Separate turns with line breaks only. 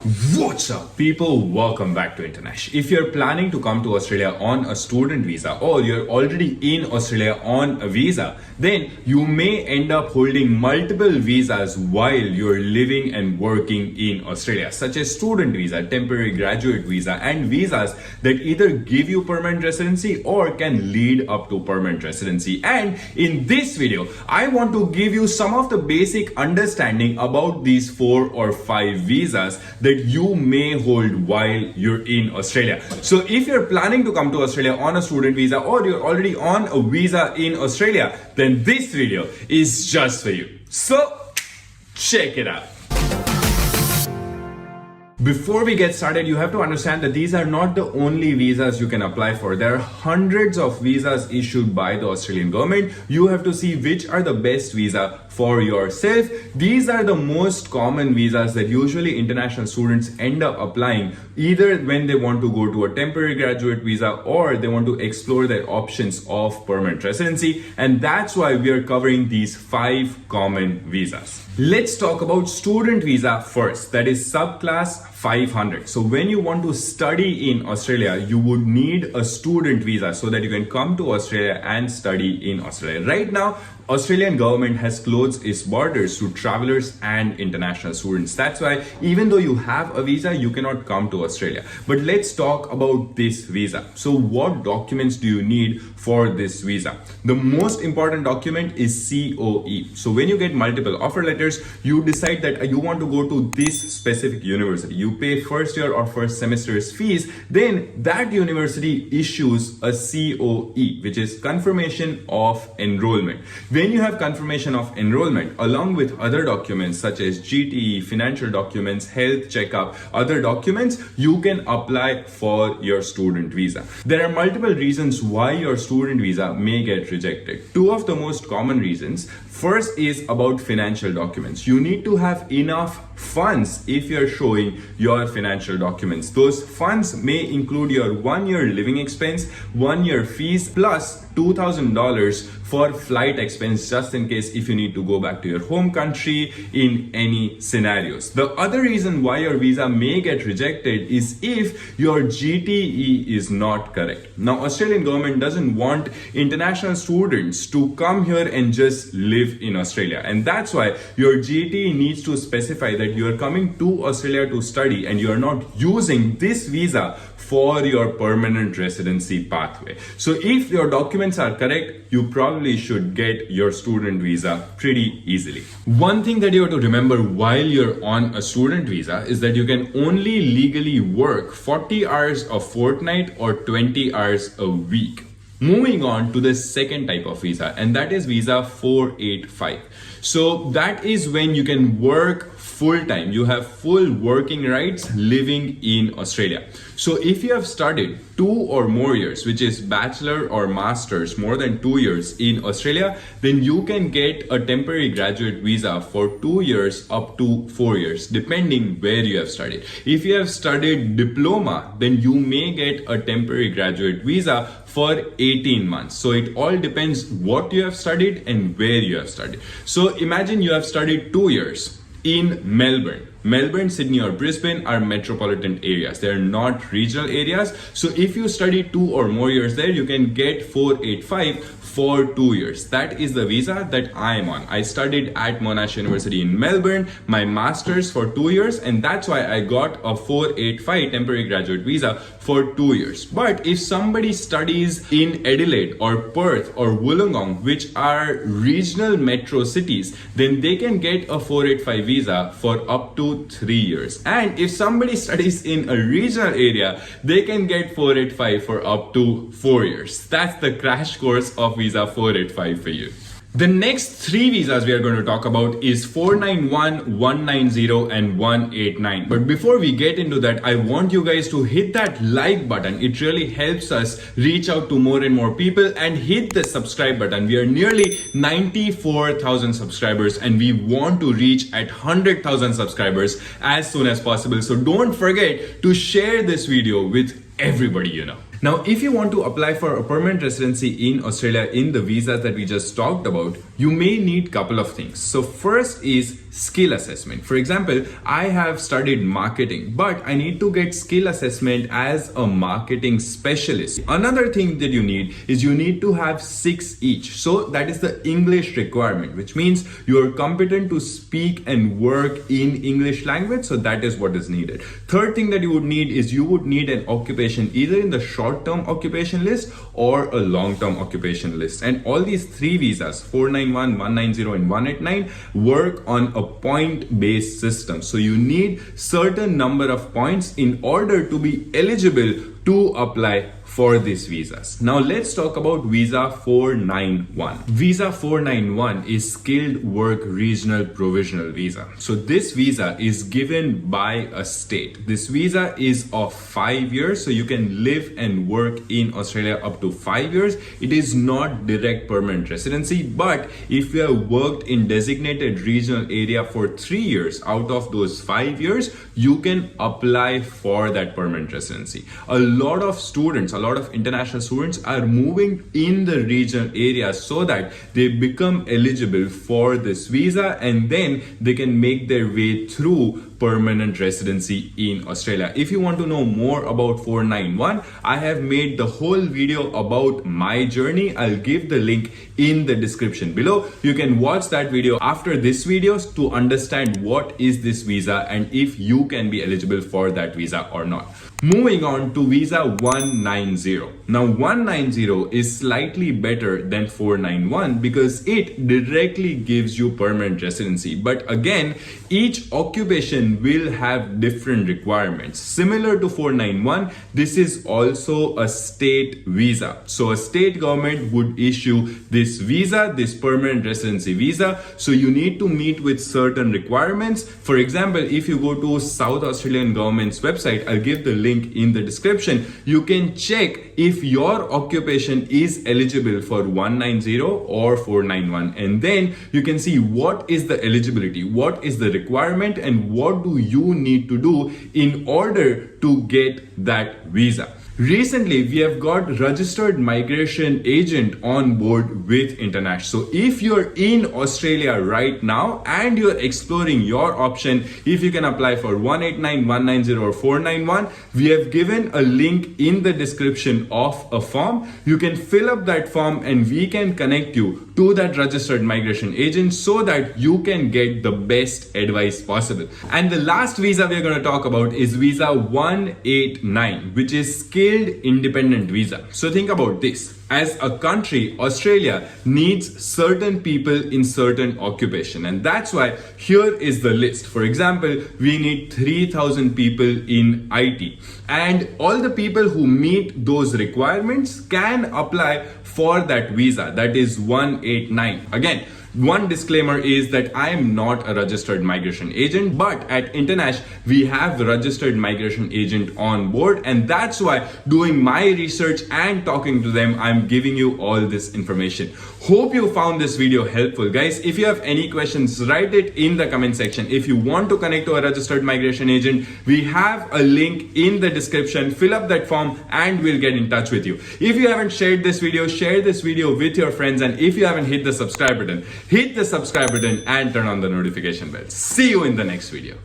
What's up, people? Welcome back to Internash. If you're planning to come to Australia on a student visa or you're already in Australia on a visa, then you may end up holding multiple visas while you're living and working in Australia, such as student visa, temporary graduate visa, and visas that either give you permanent residency or can lead up to permanent residency. And in this video, I want to give you some of the basic understanding about these 4 or 5 visas that you may hold while you're in Australia. So if you're planning to come to Australia on a student visa or you're already on a visa in Australia, then this video is just for you. So check it out. Before we get started, you have to understand that these are not the only visas you can apply for. There are hundreds of visas issued by the Australian government. You have to see which are the best visa for yourself. These are the most common visas that usually international students end up applying, either when they want to go to a temporary graduate visa or they want to explore their options of permanent residency. And that's why we are covering these 5 common visas. Let's talk about student visa first, that is Subclass 500. So when you want to study in Australia, you would need a student visa so that you can come to Australia and study in Australia. Right now, Australian government has closed its borders to travelers and international students. That's why even though you have a visa, you cannot come to Australia. But let's talk about this visa. So what documents do you need for this visa? The most important document is COE. So when you get multiple offer letters, you decide that you want to go to this specific university. You pay first year or first semester's fees, then that university issues a COE, which is confirmation of enrollment. When you have confirmation of enrollment, along with other documents such as GTE, financial documents, health checkup, other documents, you can apply for your student visa. There are multiple reasons why your student visa may get rejected. 2 of the most common reasons. First is about financial documents. You need to have enough funds if you're showing your financial documents. Those funds may include your 1-year living expense, 1-year fees, plus $2,000 for flight expense, just in case if you need to go back to your home country in any scenarios. The other reason why your visa may get rejected is if your GTE is not correct. Now, Australian government doesn't want international students to come here and just live in Australia. And that's why your GTE needs to specify that you are coming to Australia to study and you are not using this visa for your permanent residency pathway. So if your documents are correct, you probably should get your student visa pretty easily. One thing that you have to remember while you're on a student visa is that you can only legally work 40 hours a fortnight or 20 hours a week. Moving on to the second type of visa, and that is visa 485. So that is when you can work full-time. You have full working rights living in Australia. So if you have studied 2 or more years, which is bachelor or master's, more than 2 years in Australia, then you can get a temporary graduate visa for 2 years up to 4 years, depending where you have studied. If you have studied diploma, then you may get a temporary graduate visa for 18 months. So it all depends what you have studied and where you have studied. So imagine you have studied 2 years in Melbourne. Melbourne, Sydney, or Brisbane are metropolitan areas. They're not regional areas. So if you study 2 or more years there, you can get 485 for 2 years. That is the visa that I am on. I studied at Monash University in Melbourne, my master's for 2 years, and that's why I got a 485 temporary graduate visa for 2 years. But if somebody studies in Adelaide or Perth or Wollongong, which are regional metro cities, then they can get a 485 visa for up to 3 years. And if somebody studies in a regional area, they can get 485 for up to 4 years. That's the crash course of visa 485 for you. The next 3 visas we are going to talk about is 491, 190 and 189. But before we get into that, I want you guys to hit that like button. It really helps us reach out to more and more people, and hit the subscribe button. We are nearly 94,000 subscribers and we want to reach at 100,000 subscribers as soon as possible. So don't forget to share this video with everybody you know. Now, if you want to apply for a permanent residency in Australia in the visas that we just talked about, you may need a couple of things. So first is skill assessment. For example, I have studied marketing, but I need to get skill assessment as a marketing specialist. Another thing that you need is you need to have 6 each. So that is the English requirement, which means you are competent to speak and work in English language. So that is what is needed. Third thing that you would need is you would need an occupation either in the short-term occupation list or a long-term occupation list. And all these 3 visas, 491, 190 and 189, work on a point-based system. So you need certain number of points in order to be eligible to apply for these visas. Now let's talk about visa 491. Visa 491 is skilled work regional provisional visa. So this visa is given by a state. This visa is of 5 years, so you can live and work in Australia up to 5 years. It is not direct permanent residency, but if you have worked in designated regional area for 3 years out of those 5 years, you can apply for that permanent residency. A lot of students, a lot of international students are moving in the regional area so that they become eligible for this visa, and then they can make their way through permanent residency in Australia. If you want to know more about 491, I have made the whole video about my journey. I'll give the link in the description below. You can watch that video after this video to understand what is this visa and if you can be eligible for that visa or not. Moving on to visa 190. Now 190 is slightly better than 491 because it directly gives you permanent residency. But again, each occupation will have different requirements. Similar to 491, this is also a state visa. So a state government would issue this visa, this permanent residency visa. So you need to meet with certain requirements. For example, if you go to South Australian government's website, I'll give the link in the description. You can check if your occupation is eligible for 190 or 491, and then you can see what is the eligibility, what is the requirement, and what do you need to do in order to get that visa. Recently, we have got registered migration agent on board with Internash. So if you're in Australia right now and you're exploring your option, if you can apply for 189, 190 or 491, we have given a link in the description of a form. You can fill up that form and we can connect you to that registered migration agent so that you can get the best advice possible. And the last visa we're going to talk about is visa 189, which is skilled independent visa. So think about this. As a country, Australia needs certain people in certain occupation, and that's why here is the list. For example, we need 3,000 people in IT, and all the people who meet those requirements can apply for that visa. That is 189. Again, one disclaimer is that I am not a registered migration agent, but at Internash, we have a registered migration agent on board, and that's why doing my research and talking to them, I'm giving you all this information. Hope you found this video helpful, guys. If you have any questions, write it in the comment section. If you want to connect to a registered migration agent, we have a link in the description. Fill up that form and we'll get in touch with you. If you haven't shared this video, share this video with your friends, and if you haven't hit the subscribe button, hit the subscribe button and turn on the notification bell. See you in the next video.